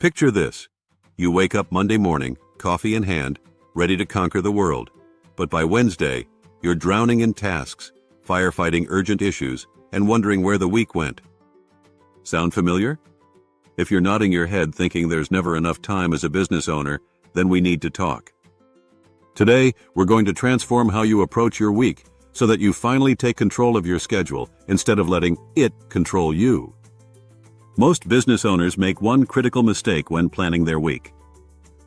Picture this. You wake up Monday morning, coffee in hand, ready to conquer the world. But by Wednesday, you're drowning in tasks, firefighting urgent issues, and wondering where the week went. Sound familiar? If you're nodding your head thinking there's never enough time as a business owner, then we need to talk. Today, we're going to transform how you approach your week so that you finally take control of your schedule instead of letting it control you. Most business owners make one critical mistake when planning their week.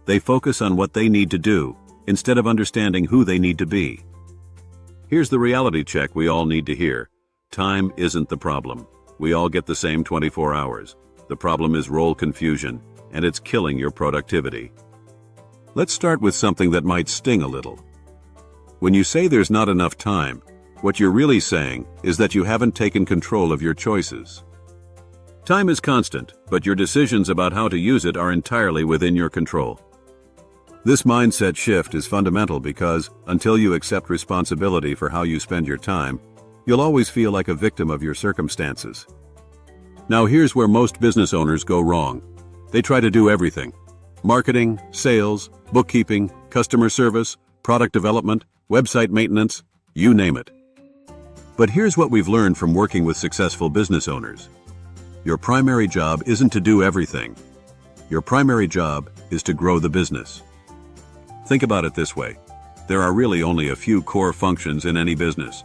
They focus on what they need to do instead of understanding who they need to be. Here's the reality check we all need to hear. Time isn't the problem. We all get the same 24 hours. The problem is role confusion, and it's killing your productivity. Let's start with something that might sting a little. When you say there's not enough time, what you're really saying is that you haven't taken control of your choices. Time is constant, but your decisions about how to use it are entirely within your control. This mindset shift is fundamental because, until you accept responsibility for how you spend your time, you'll always feel like a victim of your circumstances. Now here's where most business owners go wrong. They try to do everything. Marketing, sales, bookkeeping, customer service, product development, website maintenance, you name it. But here's what we've learned from working with successful business owners. Your primary job isn't to do everything. Your primary job is to grow the business. Think about it this way. There are really only a few core functions in any business.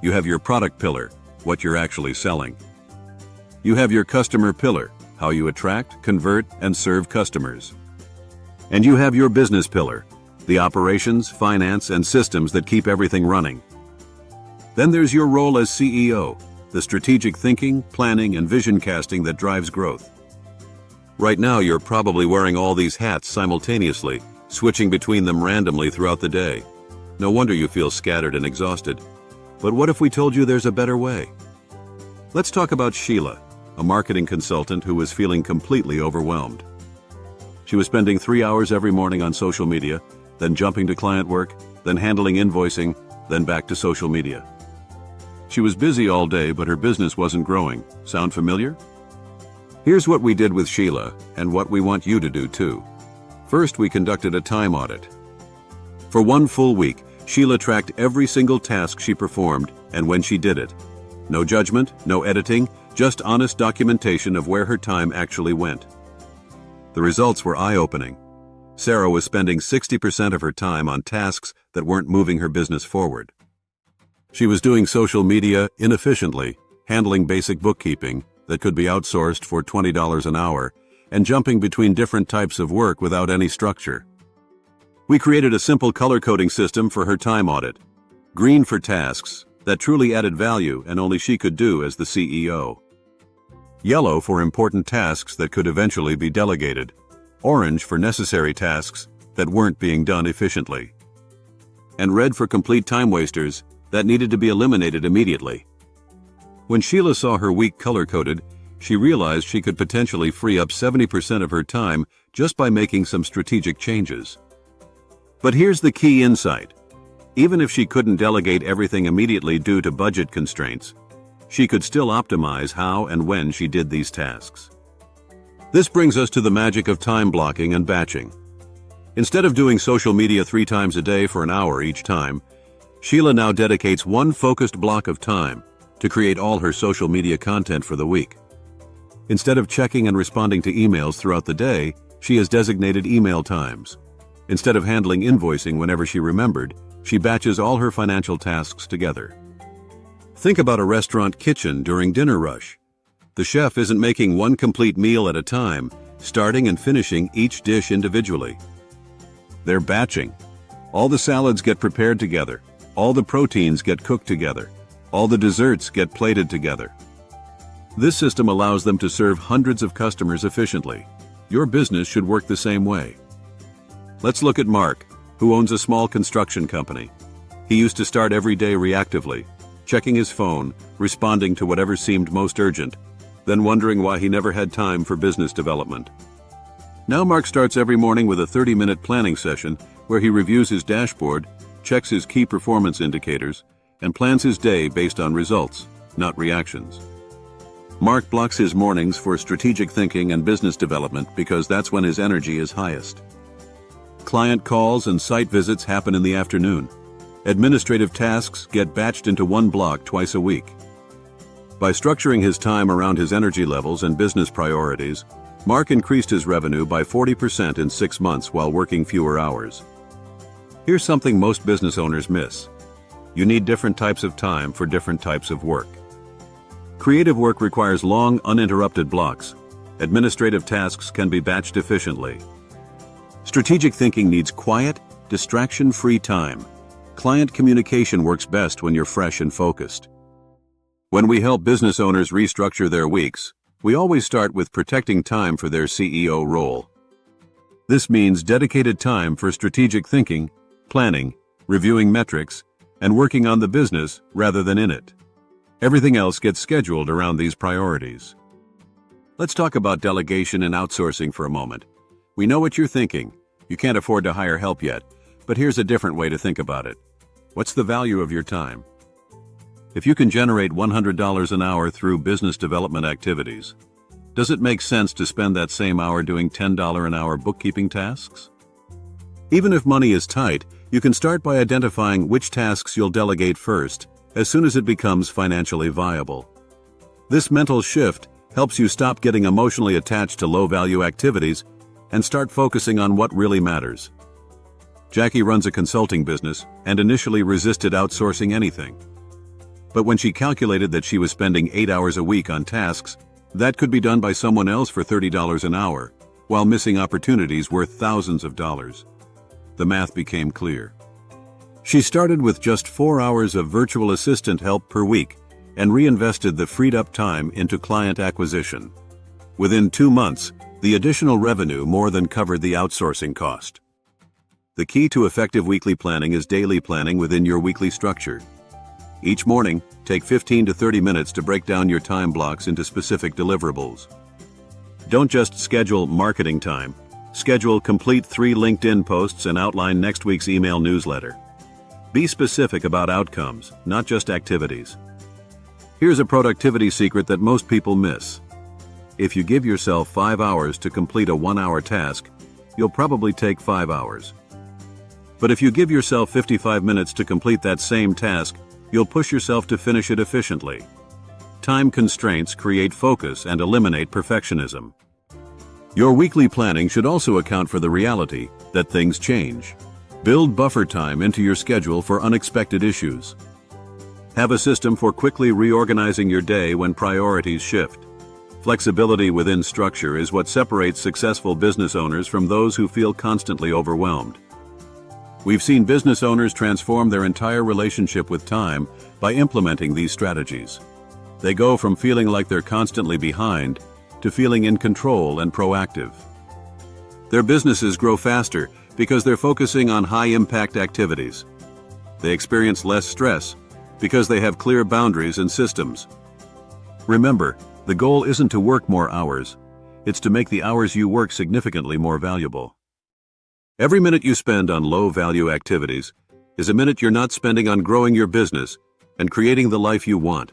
You have your product pillar, what you're actually selling. You have your customer pillar, how you attract, convert, and serve customers. And you have your business pillar, the operations, finance, and systems that keep everything running. Then there's your role as CEO, the strategic thinking, planning, and vision casting that drives growth. Right now, you're probably wearing all these hats simultaneously, switching between them randomly throughout the day. No wonder you feel scattered and exhausted. But what if we told you there's a better way? Let's talk about Sheila, a marketing consultant who was feeling completely overwhelmed. She was spending 3 hours every morning on social media, then jumping to client work, then handling invoicing, then back to social media. She was busy all day, but her business wasn't growing. Sound familiar? Here's what we did with Sheila, and what we want you to do too. First, we conducted a time audit. For 1 full week, Sheila tracked every single task she performed and when she did it. No judgment, no editing, just honest documentation of where her time actually went. The results were eye-opening. Sarah was spending 60% of her time on tasks that weren't moving her business forward. She was doing social media inefficiently, handling basic bookkeeping that could be outsourced for $20 an hour, and jumping between different types of work without any structure. We created a simple color-coding system for her time audit. Green for tasks that truly added value and only she could do as the CEO. Yellow for important tasks that could eventually be delegated. Orange for necessary tasks that weren't being done efficiently. And red for complete time wasters that needed to be eliminated immediately. When Sheila saw her week color-coded, she realized she could potentially free up 70% of her time just by making some strategic changes. But here's the key insight. Even if she couldn't delegate everything immediately due to budget constraints, she could still optimize how and when she did these tasks. This brings us to the magic of time blocking and batching. Instead of doing social media 3 times a day for an hour each time, Sheila now dedicates one focused block of time to create all her social media content for the week. Instead of checking and responding to emails throughout the day, she has designated email times. Instead of handling invoicing whenever she remembered, she batches all her financial tasks together. Think about a restaurant kitchen during dinner rush. The chef isn't making one complete meal at a time, starting and finishing each dish individually. They're batching. All the salads get prepared together. All the proteins get cooked together. All the desserts get plated together. This system allows them to serve hundreds of customers efficiently. Your business should work the same way. Let's look at Mark, who owns a small construction company. He used to start every day reactively, checking his phone, responding to whatever seemed most urgent, then wondering why he never had time for business development. Now Mark starts every morning with a 30-minute planning session where he reviews his dashboard, checks his key performance indicators, and plans his day based on results, not reactions. Mark blocks his mornings for strategic thinking and business development because that's when his energy is highest. Client calls and site visits happen in the afternoon. Administrative tasks get batched into one block twice a week. By structuring his time around his energy levels and business priorities, Mark increased his revenue by 40% in 6 months while working fewer hours. Here's something most business owners miss. You need different types of time for different types of work. Creative work requires long, uninterrupted blocks. Administrative tasks can be batched efficiently. Strategic thinking needs quiet, distraction-free time. Client communication works best when you're fresh and focused. When we help business owners restructure their weeks, we always start with protecting time for their CEO role. This means dedicated time for strategic thinking, planning, reviewing metrics, and working on the business rather than in it. Everything else gets scheduled around these priorities. Let's talk about delegation and outsourcing for a moment. We know what you're thinking. You can't afford to hire help yet, but here's a different way to think about it. What's the value of your time? If you can generate $100 an hour through business development activities, does it make sense to spend that same hour doing $10 an hour bookkeeping tasks? Even if money is tight, you can start by identifying which tasks you'll delegate first, as soon as it becomes financially viable. This mental shift helps you stop getting emotionally attached to low-value activities and start focusing on what really matters. Jackie runs a consulting business and initially resisted outsourcing anything. But when she calculated that she was spending 8 hours a week on tasks that could be done by someone else for $30 an hour, while missing opportunities worth thousands of dollars, the math became clear. She started with just 4 hours of virtual assistant help per week and reinvested the freed-up time into client acquisition. Within 2 months, the additional revenue more than covered the outsourcing cost. The key to effective weekly planning is daily planning within your weekly structure. Each morning, take 15 to 30 minutes to break down your time blocks into specific deliverables. Don't just schedule marketing time. Schedule complete 3 LinkedIn posts and outline next week's email newsletter. Be specific about outcomes, not just activities. Here's a productivity secret that most people miss. If you give yourself 5 hours to complete a 1-hour task, you'll probably take 5 hours. But if you give yourself 55 minutes to complete that same task, you'll push yourself to finish it efficiently. Time constraints create focus and eliminate perfectionism. Your weekly planning should also account for the reality that things change. Build buffer time into your schedule for unexpected issues. Have a system for quickly reorganizing your day when priorities shift. Flexibility within structure is what separates successful business owners from those who feel constantly overwhelmed. We've seen business owners transform their entire relationship with time by implementing these strategies. They go from feeling like they're constantly behind to feeling in control and proactive. Their businesses grow faster because they're focusing on high-impact activities. They experience less stress because they have clear boundaries and systems. Remember, the goal isn't to work more hours. It's to make the hours you work significantly more valuable. Every minute you spend on low-value activities is a minute you're not spending on growing your business and creating the life you want.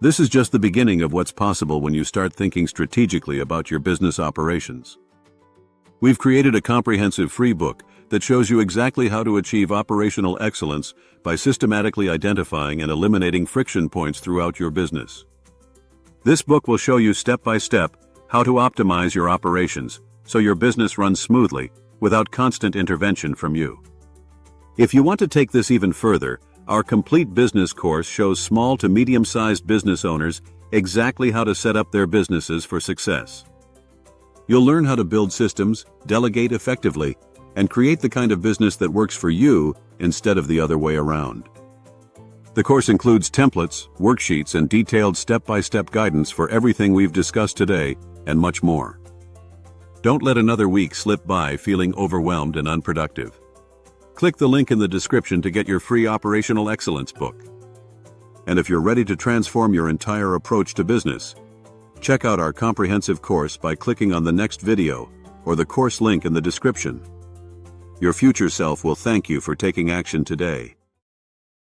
This is just the beginning of what's possible when you start thinking strategically about your business operations. We've created a comprehensive free book that shows you exactly how to achieve operational excellence by systematically identifying and eliminating friction points throughout your business. This book will show you step by step how to optimize your operations so your business runs smoothly without constant intervention from you. If you want to take this even further, our complete business course shows small to medium-sized business owners exactly how to set up their businesses for success. You'll learn how to build systems, delegate effectively, and create the kind of business that works for you instead of the other way around. The course includes templates, worksheets, and detailed step-by-step guidance for everything we've discussed today and much more. Don't let another week slip by feeling overwhelmed and unproductive. Click the link in the description to get your free Operational Excellence book. And if you're ready to transform your entire approach to business, check out our comprehensive course by clicking on the next video or the course link in the description. Your future self will thank you for taking action today.